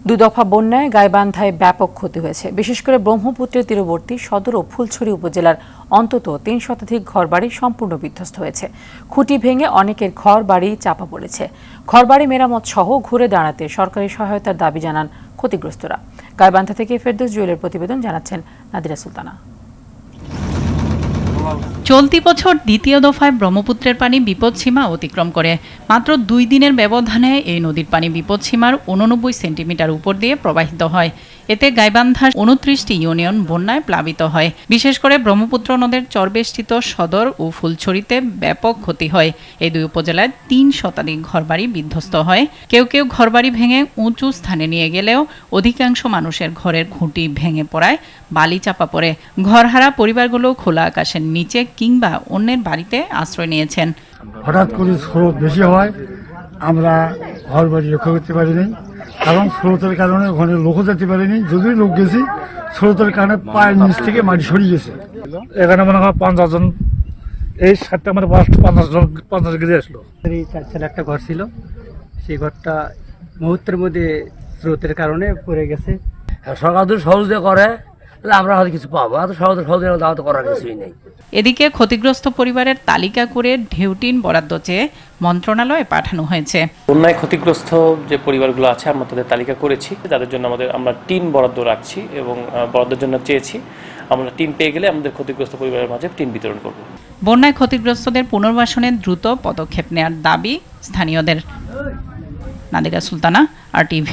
দুদফা বন্যায় গাইবান্ধায় ব্যাপক ক্ষতি হয়েছে। বিশেষ করে ব্রহ্মপুত্রের তীরবর্তী সদর ও ফুলছড়ি উপজেলার অন্তত ৩ শতাধিক ঘরবাড়ি সম্পূর্ণ বিধ্বস্ত হয়েছে। খুঁটি ভেঙে অনেকের ঘরবাড়ি চাপা পড়েছে। ঘরবাড়ি মেরামত সহ ঘুরে দাঁড়াতে সরকারি সহায়তার দাবি জানান ক্ষতিগ্রস্তরা। গাইবান্ধা থেকে ফেরদৌস জুয়েলের প্রতিবেদন, জানাচ্ছেন নাদিরা সুলতানা। চলতি বছর দ্বিতীয় দফায় ব্রহ্মপুত্রের পানি বিপদসীমা অতিক্রম করে। মাত্র ২ দিনের ব্যবধানে এই নদীর পানি বিপদসীমার ৮৯ সেন্টিমিটার উপর দিয়ে প্রবাহিত হয়। এতে গাইবান্ধার ২৯টি ইউনিয়ন বন্যায় প্লাবিত হয়। বিশেষ করে ব্রহ্মপুত্র নদের চরবেষ্টিত সদর ও ফুলছড়িতে ব্যাপক ক্ষতি হয়। এই দুই উপজেলায় ৩ শতাধিক ঘরবাড়ি বিধ্বস্ত হয়। কেউ কেউ ঘরবাড়ি ভেঙে উঁচু স্থানে নিয়ে গেলেও অধিকাংশ মানুষের ঘরের খুঁটি ভেঙে পড়ায় বালি চাপা পড়ে। ঘরহারা পরিবারগুলো খোলা আকাশের নিচে কিংবা অন্যের বাড়িতে আশ্রয় নিয়েছেন। হঠাৎ করে স্রোত বেশি হয়, আমরা ঘর বাড়ি রক্ষা করতে পারিনি এবং স্রোতের কারণে ওখানে লোকও যেতে পারিনি। যদিও লোক গেছি, স্রোতের কারণে পায়ের নিচ থেকে মাটি সরিয়ে গেছে। এখানে মনে হয় 50 জন, এই 7টা মানে 50 গেড়ে আসলো। চার ছেলে একটা ঘর ছিল, সেই ঘরটা মুহূর্তের মধ্যে স্রোতের কারণে পড়ে গেছে। সরকার যদি সহযোগিতা করে তাহলে আমরা হয়তো কিছু পাবো, এত সহযোগিতা করার কিছুই নেই। এদিকে ক্ষতিগ্রস্ত পরিবারের তালিকা করে ঢেউটিন বরাদ্দ চেয়ে মন্ত্রণালয়ে পাঠানো হয়েছে। বন্যায় ক্ষতিগ্রস্ত যে পরিবারগুলো আছে আমরা তাদের তালিকা করেছি, তাদের জন্য আমরা টিন বরাদ্দ রাখছি এবং বরাদ্দের জন্য চেয়েছি। আমরা টিন পেয়ে গেলে আমাদের ক্ষতিগ্রস্ত পরিবারের মাঝে টিন বিতরণ করব। বন্যায় ক্ষতিগ্রস্তদের পুনর্বাসনে দ্রুত পদক্ষেপ নেওয়ার দাবি স্থানীয়দের। নাদিরা সুলতানা, RTV।